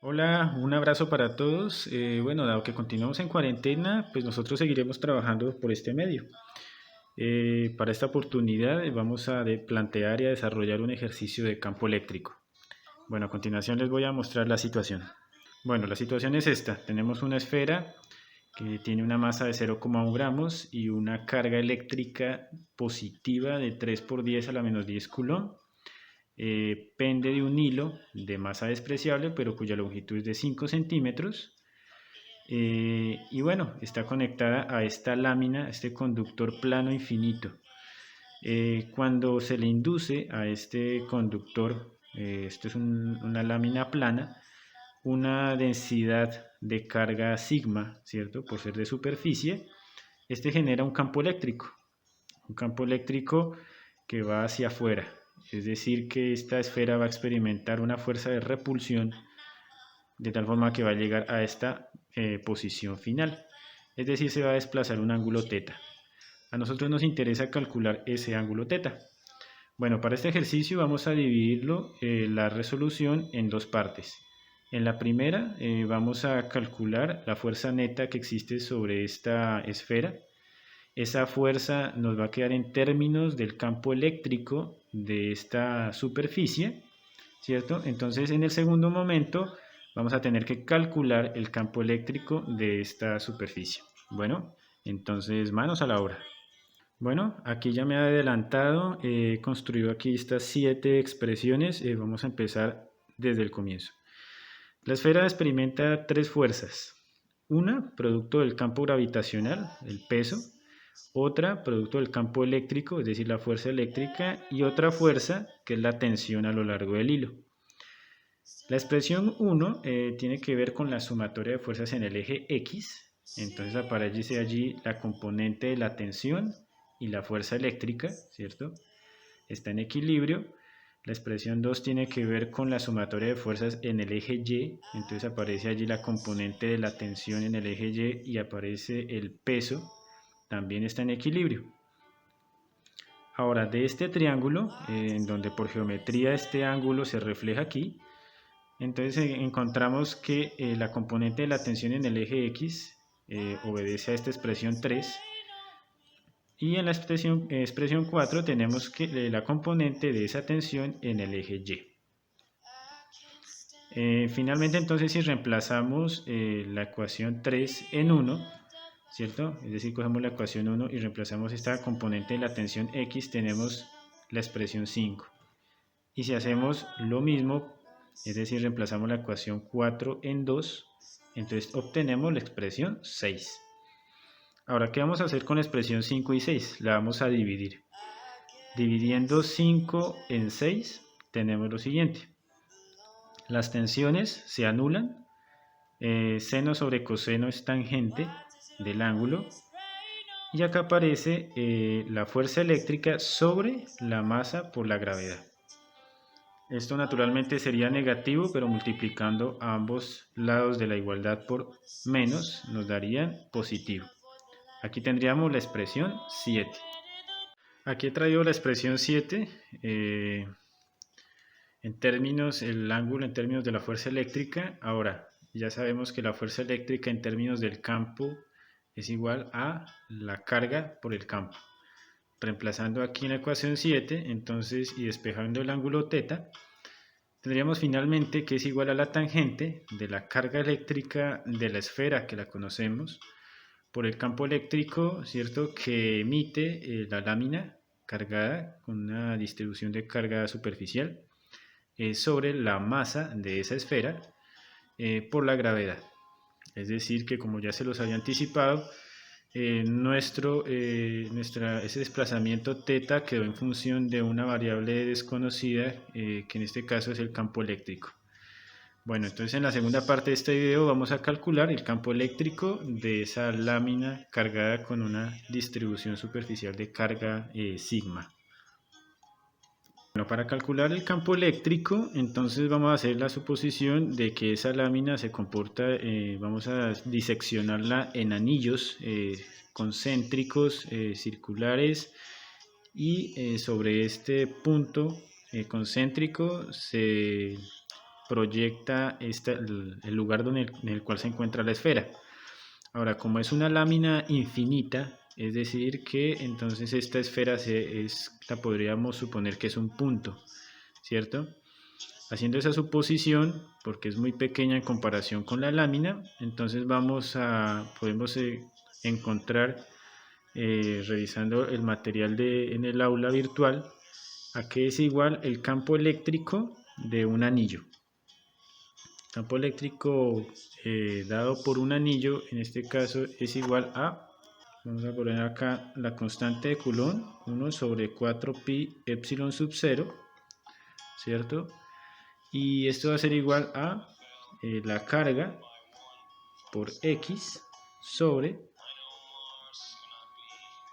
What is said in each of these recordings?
Hola, un abrazo para todos. Bueno, dado que continuamos en cuarentena, pues nosotros seguiremos trabajando por este medio. Para esta oportunidad vamos a plantear y a desarrollar un ejercicio de campo eléctrico. Bueno, a continuación les voy a mostrar la situación. Bueno, la situación es esta. Tenemos una esfera que tiene una masa de 0,1 gramos y una carga eléctrica positiva de 3 por 10 a la menos 10 coulomb. Pende de un hilo de masa despreciable, pero cuya longitud es de 5 centímetros. Y bueno, está conectada a esta lámina, este conductor plano infinito. Cuando se le induce a este conductor, esto es una lámina plana, una densidad de carga sigma, ¿cierto? Por ser de superficie, este genera un campo eléctrico que va hacia afuera. Es decir, que esta esfera va a experimentar una fuerza de repulsión de tal forma que va a llegar a esta posición final. Es decir, se va a desplazar un ángulo teta. A nosotros nos interesa calcular ese ángulo teta. Bueno, para este ejercicio vamos a dividirlo la resolución en dos partes. En la primera vamos a calcular la fuerza neta que existe sobre esta esfera. Esa fuerza nos va a quedar en términos del campo eléctrico de esta superficie, ¿cierto? Entonces, en el segundo momento vamos a tener que calcular el campo eléctrico de esta superficie. Bueno, entonces manos a la obra. Bueno, aquí ya me he adelantado, he construido aquí estas 7 expresiones. Vamos a empezar desde el comienzo. La esfera experimenta tres fuerzas. Una, producto del campo gravitacional, el peso. Otra, producto del campo eléctrico, es decir, la fuerza eléctrica. Y otra fuerza, que es la tensión a lo largo del hilo. La expresión 1 tiene que ver con la sumatoria de fuerzas en el eje X. Entonces aparece allí la componente de la tensión y la fuerza eléctrica, ¿cierto? Está en equilibrio. La expresión 2 tiene que ver con la sumatoria de fuerzas en el eje Y. Entonces aparece allí la componente de la tensión en el eje Y y aparece el peso. También está en equilibrio. Ahora, de este triángulo, en donde por geometría este ángulo se refleja aquí, entonces encontramos que la componente de la tensión en el eje X obedece a esta expresión 3 y en la expresión 4 tenemos que la componente de esa tensión en el eje Y. Finalmente entonces si reemplazamos la ecuación 3 en 1, ¿cierto? Es decir, cogemos la ecuación 1 y reemplazamos esta componente de la tensión X, tenemos la expresión 5. Y si hacemos lo mismo, es decir, reemplazamos la ecuación 4 en 2, entonces obtenemos la expresión 6. Ahora, ¿qué vamos a hacer con la expresión 5 y 6? La vamos a dividir. Dividiendo 5 en 6, tenemos lo siguiente. Las tensiones se anulan. Seno sobre coseno es tangente del ángulo. Y acá aparece la fuerza eléctrica sobre la masa por la gravedad. Esto naturalmente sería negativo, pero multiplicando a ambos lados de la igualdad por menos nos darían positivo. Aquí tendríamos la expresión 7. Aquí he traído la expresión 7 en términos, el ángulo en términos de la fuerza eléctrica. Ahora, ya sabemos que la fuerza eléctrica en términos del campo es igual a la carga por el campo. Reemplazando aquí en la ecuación 7, entonces, y despejando el ángulo θ, tendríamos finalmente que es igual a la tangente de la carga eléctrica de la esfera que la conocemos por el campo eléctrico, ¿cierto?, que emite la lámina cargada con una distribución de carga superficial sobre la masa de esa esfera por la gravedad. Es decir, que como ya se los había anticipado, ese desplazamiento θ quedó en función de una variable desconocida, que en este caso es el campo eléctrico. Bueno, entonces en la segunda parte de este video vamos a calcular el campo eléctrico de esa lámina cargada con una distribución superficial de carga sigma. Bueno, para calcular el campo eléctrico, entonces vamos a hacer la suposición de que esa lámina se comporta, vamos a diseccionarla en anillos concéntricos, circulares, y sobre este punto concéntrico se proyecta el lugar en el cual se encuentra la esfera. Ahora, como es una lámina infinita, es decir que entonces esta esfera la podríamos suponer que es un punto, ¿cierto? Haciendo esa suposición, porque es muy pequeña en comparación con la lámina, entonces podemos encontrar, revisando el material en el aula virtual, a qué es igual el campo eléctrico de un anillo. Campo eléctrico dado por un anillo, en este caso es igual a, vamos a poner acá la constante de Coulomb, 1 sobre 4pi epsilon sub 0, ¿cierto? Y esto va a ser igual a la carga por x sobre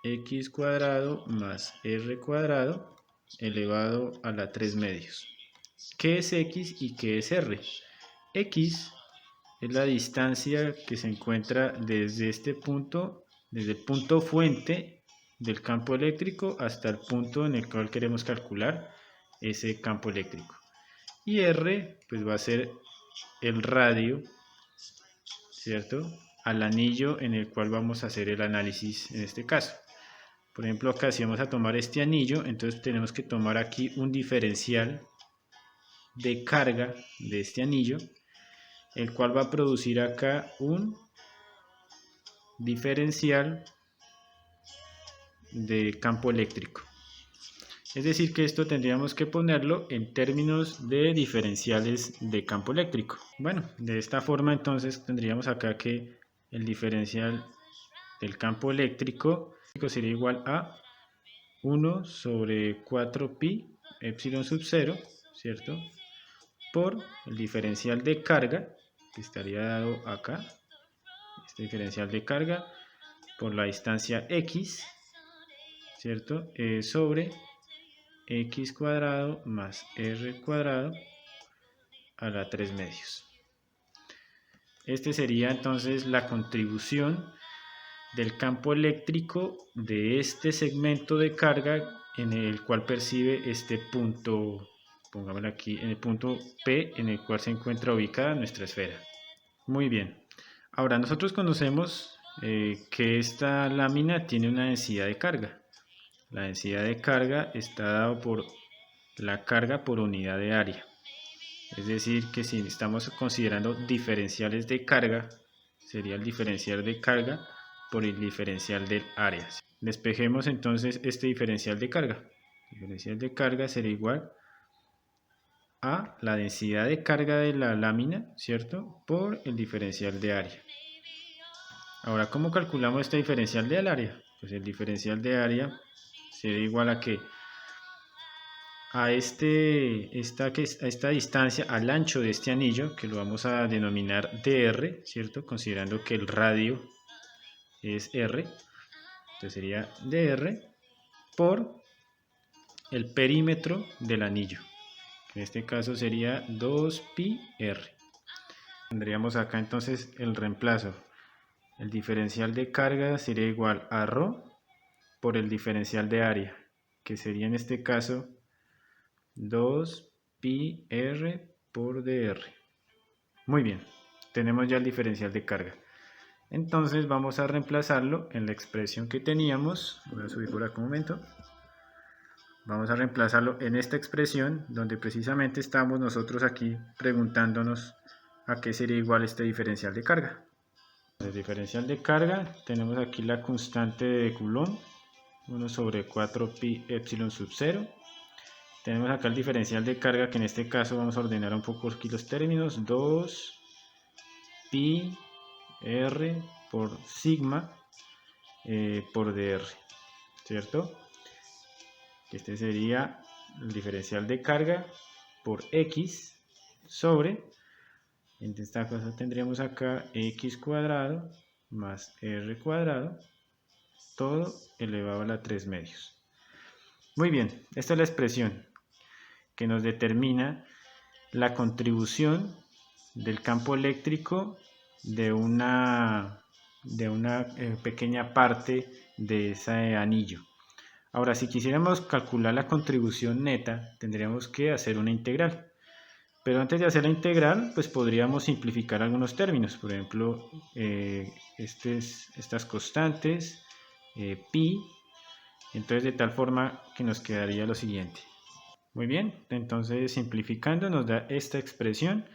x cuadrado más r cuadrado elevado a la 3 medios. ¿Qué es x y qué es r? X es la distancia que se encuentra desde este punto, desde el punto fuente del campo eléctrico hasta el punto en el cual queremos calcular ese campo eléctrico. Y R pues va a ser el radio, ¿cierto?, al anillo en el cual vamos a hacer el análisis en este caso. Por ejemplo, acá si vamos a tomar este anillo, entonces tenemos que tomar aquí un diferencial de carga de este anillo, el cual va a producir acá un diferencial de campo eléctrico. Es decir que esto tendríamos que ponerlo en términos de diferenciales de campo eléctrico. Bueno, de esta forma entonces tendríamos acá que el diferencial del campo eléctrico sería igual a 1 sobre 4pi epsilon sub 0, ¿cierto?, por el diferencial de carga, que estaría dado acá, este diferencial de carga, por la distancia x, ¿cierto?, sobre x cuadrado más r cuadrado a la 3 medios. Este sería entonces la contribución del campo eléctrico de este segmento de carga en el cual percibe este punto, pongámoslo aquí, en el punto P en el cual se encuentra ubicada nuestra esfera. Muy bien. Ahora nosotros conocemos que esta lámina tiene una densidad de carga. La densidad de carga está dado por la carga por unidad de área. Es decir, que si estamos considerando diferenciales de carga, sería el diferencial de carga por el diferencial del área. Despejemos entonces este diferencial de carga. El diferencial de carga será igual a la densidad de carga de la lámina, ¿cierto?, por el diferencial de área. Ahora, ¿cómo calculamos este diferencial del área? Pues el diferencial de área será igual a que a esta distancia, al ancho de este anillo, que lo vamos a denominar dr, ¿cierto?, considerando que el radio es r, entonces sería dr por el perímetro del anillo, que en este caso sería 2pi r. Tendríamos acá entonces el reemplazo. El diferencial de carga sería igual a ρ por el diferencial de área, que sería en este caso 2pi r por dr. Muy bien, tenemos ya el diferencial de carga. Entonces vamos a reemplazarlo en la expresión que teníamos. Voy a subir por acá un momento. Vamos a reemplazarlo en esta expresión donde precisamente estamos nosotros aquí preguntándonos a qué sería igual este diferencial de carga. El diferencial de carga, tenemos aquí la constante de Coulomb, 1 sobre 4pi epsilon sub 0. Tenemos acá el diferencial de carga, que en este caso vamos a ordenar un poco aquí los términos, 2pi r por sigma por dr, ¿cierto? Este sería el diferencial de carga por x sobre, en esta cosa tendríamos acá x cuadrado más r cuadrado, todo elevado a la 3 medios. Muy bien, esta es la expresión que nos determina la contribución del campo eléctrico de una pequeña parte de ese anillo. Ahora, si quisiéramos calcular la contribución neta, tendríamos que hacer una integral. Pero antes de hacer la integral, pues podríamos simplificar algunos términos. Por ejemplo, estas constantes, pi. Entonces, de tal forma que nos quedaría lo siguiente. Muy bien, entonces simplificando nos da esta expresión.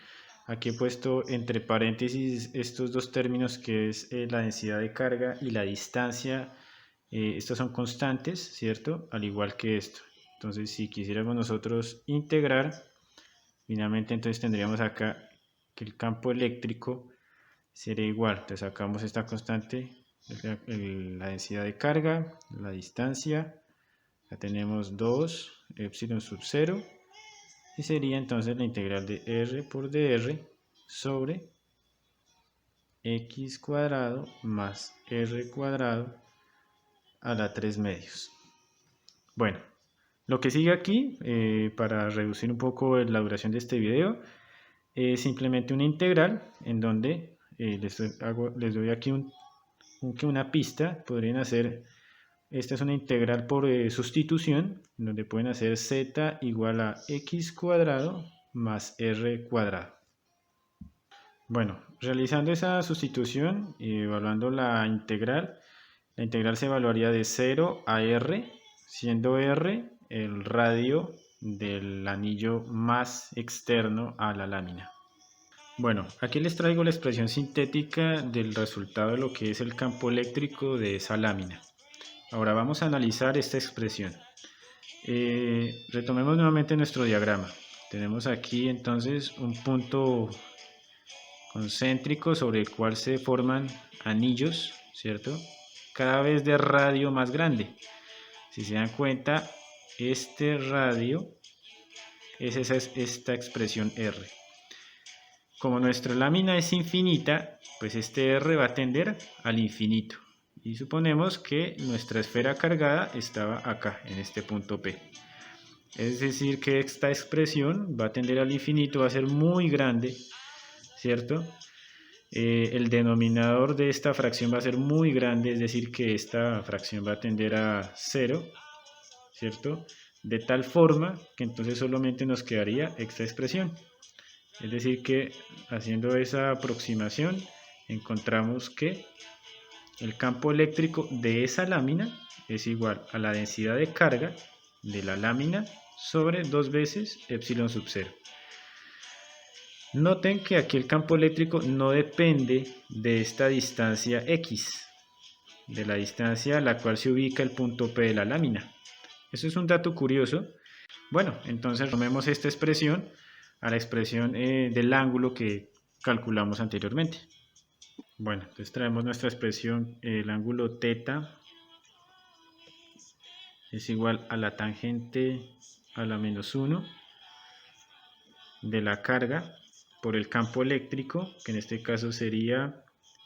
Aquí he puesto entre paréntesis estos dos términos que es la densidad de carga y la distancia. Estos son constantes, ¿cierto? Al igual que esto. Entonces, si quisiéramos nosotros integrar, finalmente entonces tendríamos acá que el campo eléctrico sería igual. Entonces sacamos esta constante, la densidad de carga, la distancia. Ya tenemos 2 epsilon sub 0 y sería entonces la integral de r por dr sobre x cuadrado más r cuadrado a la 3 medios. Bueno, lo que sigue aquí, para reducir un poco la duración de este video, es simplemente una integral en donde les doy aquí una pista. Podrían hacer, esta es una integral por sustitución, donde pueden hacer z igual a x cuadrado más r cuadrado. Bueno, realizando esa sustitución y evaluando la integral se evaluaría de 0 a r, siendo r el radio del anillo más externo a la lámina. Bueno, aquí les traigo la expresión sintética del resultado de lo que es el campo eléctrico de esa lámina. Ahora vamos a analizar esta expresión. Retomemos nuevamente nuestro diagrama. Tenemos aquí entonces un punto concéntrico sobre el cual se forman anillos, ¿cierto? Cada vez de radio más grande. Si se dan cuenta, este radio es esta expresión R. Como nuestra lámina es infinita, pues este R va a tender al infinito. Y suponemos que nuestra esfera cargada estaba acá, en este punto P. Es decir, que esta expresión va a tender al infinito, va a ser muy grande, ¿cierto? El denominador de esta fracción va a ser muy grande, es decir, que esta fracción va a tender a 0, ¿cierto? De tal forma que entonces solamente nos quedaría esta expresión. Es decir que haciendo esa aproximación encontramos que el campo eléctrico de esa lámina es igual a la densidad de carga de la lámina sobre 2 veces epsilon sub 0. Noten que aquí el campo eléctrico no depende de esta distancia x, de la distancia a la cual se ubica el punto P de la lámina. Eso es un dato curioso. Bueno, entonces tomemos esta expresión a la expresión del ángulo que calculamos anteriormente. Bueno, entonces traemos nuestra expresión, el ángulo θ es igual a la tangente a la menos 1 de la carga por el campo eléctrico, que en este caso sería,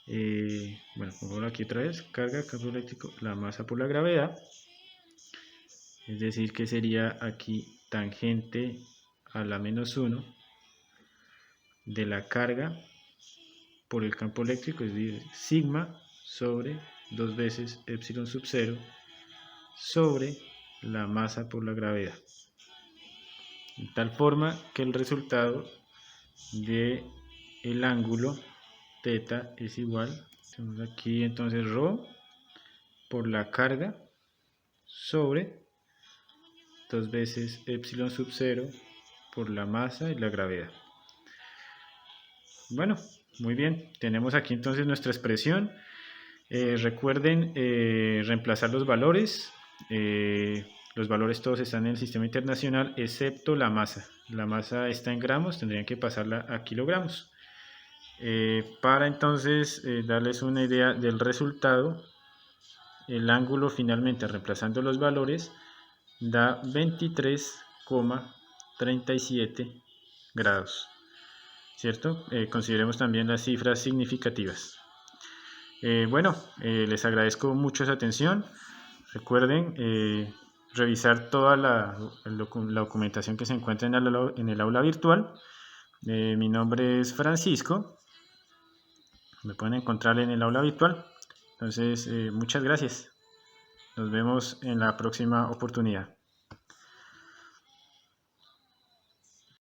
bueno, pongo aquí otra vez, carga, campo eléctrico, la masa por la gravedad, es decir que sería aquí tangente a la menos 1 de la carga por el campo eléctrico, es decir, sigma sobre 2 veces epsilon sub 0 sobre la masa por la gravedad. De tal forma que el resultado de el ángulo θ es igual, tenemos aquí entonces ρ por la carga sobre 2 veces epsilon sub 0 por la masa y la gravedad. Bueno, muy bien, tenemos aquí entonces nuestra expresión. Recuerden reemplazar los valores. Los valores todos están en el sistema internacional excepto la masa. La masa está en gramos, tendrían que pasarla a kilogramos. Para entonces darles una idea del resultado, el ángulo finalmente reemplazando los valores da 23,37 grados, ¿cierto? Consideremos también las cifras significativas. Bueno, les agradezco mucho su atención. Recuerden revisar toda la documentación que se encuentra en el aula virtual. Mi nombre es Francisco. Me pueden encontrar en el aula virtual. Entonces, muchas gracias. Nos vemos en la próxima oportunidad.